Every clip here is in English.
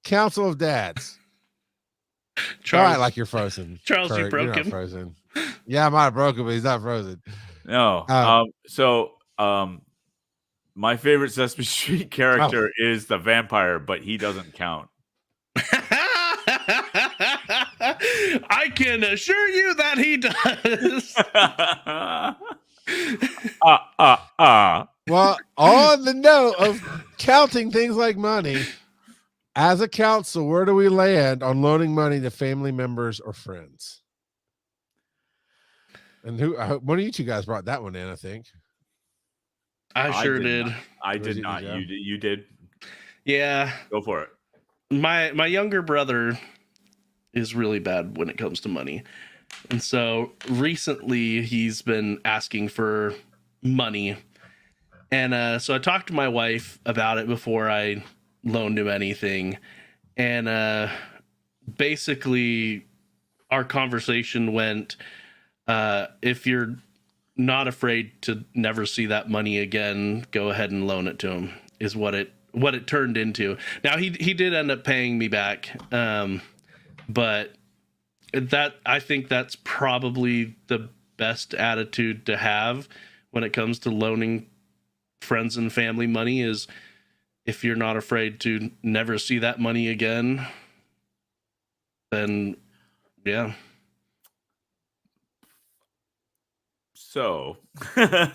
council of dads. Charles, All right, like you're frozen. Charles, you Kurt, broke you're not him. frozen. Yeah, I might have broken, but he's not frozen. No. My favorite Sesame Street character is the vampire, but he doesn't count. I can assure you that he does. Well, on the note of counting things like money, as a council, where do we land on loaning money to family members or friends? And one of you two guys brought that one in, I think. I sure did. I did not. You did. Yeah. Go for it. My younger brother is really bad when it comes to money. And so recently he's been asking for money. And so I talked to my wife about it before I loaned him anything. And basically our conversation went, if you're not afraid to never see that money again, go ahead and loan it to him, is what it turned into. Now he did end up paying me back. But that, I think that's probably the best attitude to have when it comes to loaning friends and family money, is if you're not afraid to never see that money again, then yeah. So I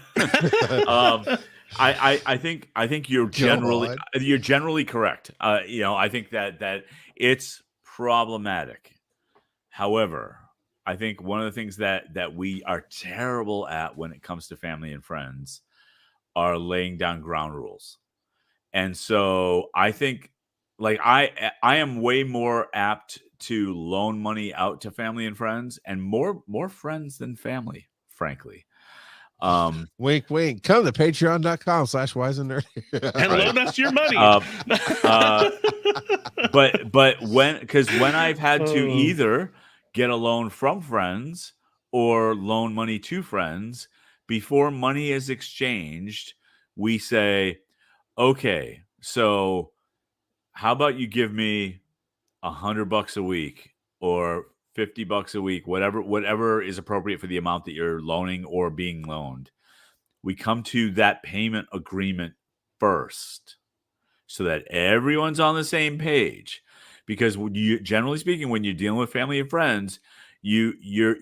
think you're generally correct. I think that it's problematic. However, I think one of the things that we are terrible at when it comes to family and friends are laying down ground rules. And so I think, like, I am way more apt to loan money out to family and friends, and more friends than family, frankly. Wink, wink. Come to patreon.com/wiseandnerdy and loan us your money. But when I've had to either get a loan from friends or loan money to friends, before money is exchanged, we say, okay, so how about you give me $100 a week or $50 a week, whatever is appropriate for the amount that you're loaning or being loaned. We come to that payment agreement first, so that everyone's on the same page. Because generally speaking, when you're dealing with family and friends, your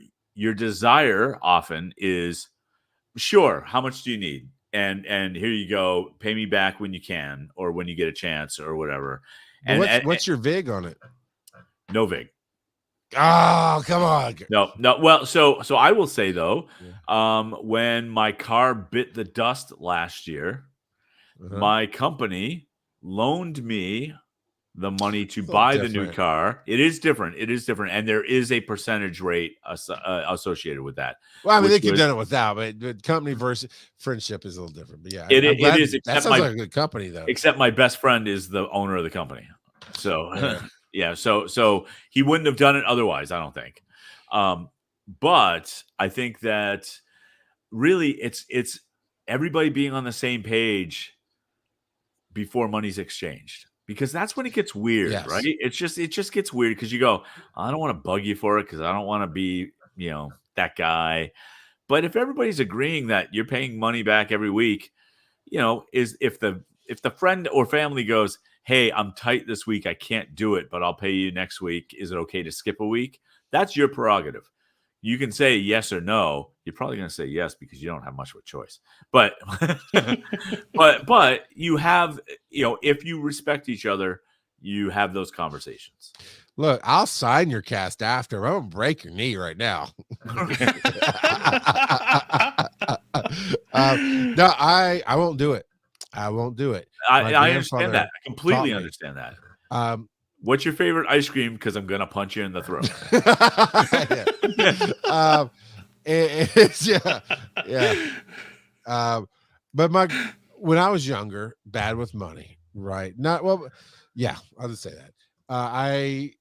desire often is, sure, how much do you need? And here you go, pay me back when you can, or when you get a chance, or whatever. And what's your VIG on it? No VIG. Oh, come on. No. Well, so I will say though, when my car bit the dust last year, my company loaned me the money to buy the new car. It is different. And there is a percentage rate associated with that. Well, I mean, they could have done it without, but company versus friendship is a little different. But yeah, it is. That sounds like a good company, though. Except my best friend is the owner of the company. So, yeah. So he wouldn't have done it otherwise, I don't think. But I think that really it's everybody being on the same page before money's exchanged. Because that's when it gets weird, right? It just gets weird because you go, I don't want to bug you for it because I don't want to be, that guy. But if everybody's agreeing that you're paying money back every week, is if the friend or family goes, hey, I'm tight this week, I can't do it, but I'll pay you next week. Is it okay to skip a week? That's your prerogative. You can say yes or no. You're probably going to say yes because you don't have much of a choice. But but you have, if you respect each other, you have those conversations. Look, I'll sign your cast after. I'm going to break your knee right now. No, I won't do it. I won't do it. I understand that. I completely understand that. What's your favorite ice cream? Because I'm going to punch you in the throat. But when I was younger, bad with money, right? I'll just say that. I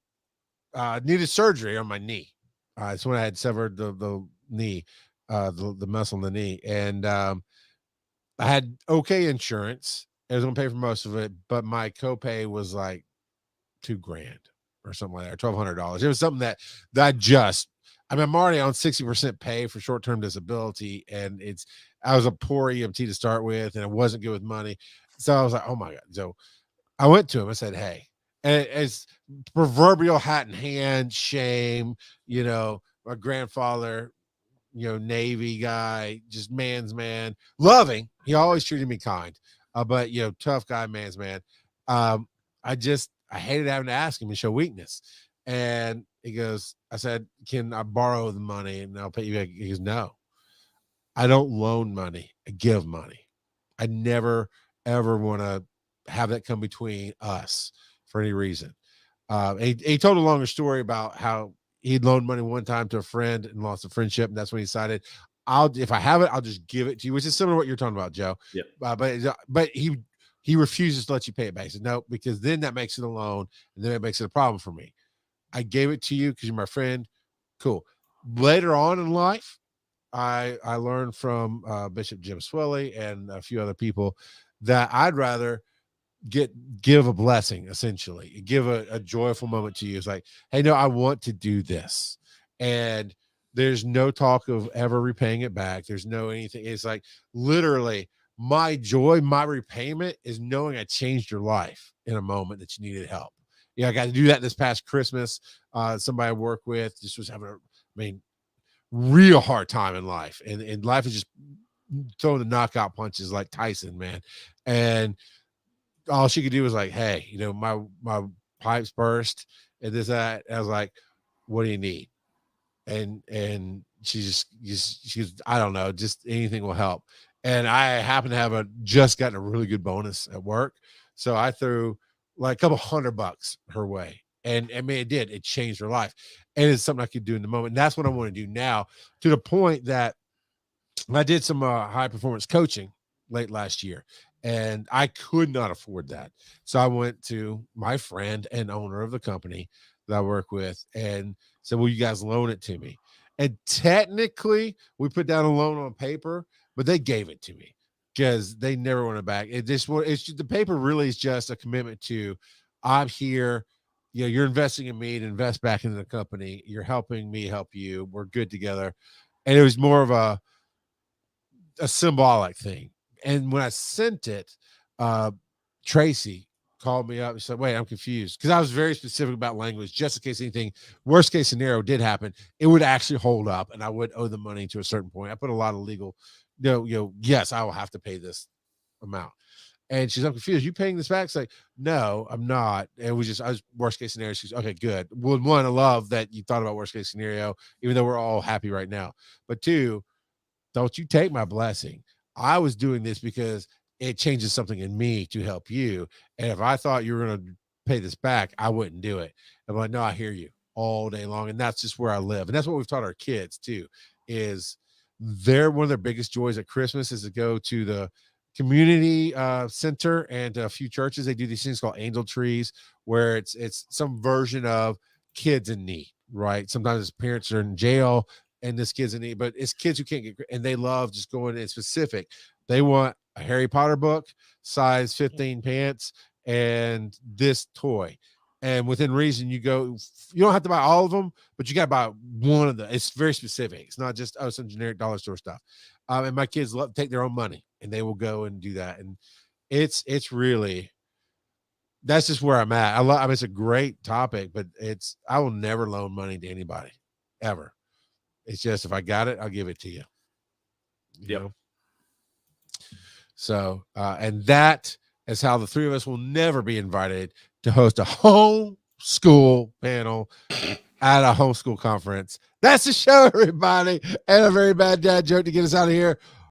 needed surgery on my knee. It's when I had severed the knee, the muscle in the knee, and I had okay insurance. I was going to pay for most of it, but my copay was like $2,000 or something like that, or $1,200. It was something that I'm already on 60% pay for short-term disability, and I was a poor EMT to start with, and I wasn't good with money. So I was like, oh my God. So I went to him. I said, hey, and it's proverbial hat in hand, shame, my grandfather, Navy guy, just man's man, loving. He always treated me kind, but tough guy, man's man. I hated having to ask him and show weakness. And I said, can I borrow the money and I'll pay you back? He goes, no, I don't loan money. I give money. I never, ever want to have that come between us for any reason. He told a longer story about how he'd loaned money one time to a friend and lost a friendship. And that's when he decided, if I have it, I'll just give it to you, which is similar to what you're talking about, Joe. Yep. But he refuses to let you pay it back. He said, no, because then that makes it a loan, and then it makes it a problem for me. I gave it to you because you're my friend. Cool. Later on in life, I learned from Bishop Jim Swilley and a few other people that I'd rather give a blessing, essentially give a joyful moment to you. It's like, hey, no, I want to do this, and there's no talk of ever repaying it back. There's no anything. It's like literally my joy, my repayment is knowing I changed your life in a moment that you needed help. Yeah, I got to do that this past Christmas. Somebody I work with just was having real hard time in life, and life is just throwing the knockout punches like Tyson, man. And all she could do was like, hey, my pipes burst and this, that. And I was like, what do you need? And she was, I don't know, just anything will help. And I happen to have just gotten a really good bonus at work. So I threw like a couple $100 her way. And it changed her life. And it's something I could do in the moment. And that's what I want to do now, to the point that I did some high performance coaching late last year, and I could not afford that. So I went to my friend and owner of the company that I work with and said, will you guys loan it to me? And technically we put down a loan on paper, but they gave it to me because they never want it back. The paper really is just a commitment to, I'm here. You're investing in me to invest back into the company. You're helping me help you. We're good together. And it was more of a symbolic thing. And when I sent it, Tracy called me up and said, wait, I'm confused, because I was very specific about language, just in case anything worst case scenario did happen, it would actually hold up and I would owe the money to a certain point. I put a lot of legal, yes, I will have to pay this amount. And she's, I'm confused. You paying this back? It's like, no, I'm not. And I was worst case scenario. She's okay, good. Well, one, I love that you thought about worst case scenario, even though we're all happy right now. But two, don't you take my blessing. I was doing this because it changes something in me to help you. And if I thought you were going to pay this back, I wouldn't do it. I'm like, no, I hear you all day long. And that's just where I live. And that's what we've taught our kids too, is one of their biggest joys at Christmas is to go to the community center and a few churches. They do these things called angel trees, where it's some version of kids in need, right? Sometimes his parents are in jail and this kid's in need, but it's kids who can't get, and they love just going in specific. They want a Harry Potter book, size 15 pants, and this toy. And within reason, you don't have to buy all of them, but you got to buy one of them. It's very specific. It's not just, some generic dollar store stuff. And my kids love take their own money and they will go and do that. And it's really, that's just where I'm at. It's a great topic, but I will never loan money to anybody ever. It's just, if I got it, I'll give it to you. You know? So, and that is how the three of us will never be invited to host a homeschool panel at a homeschool conference. That's the show, everybody. And a very bad dad joke to get us out of here.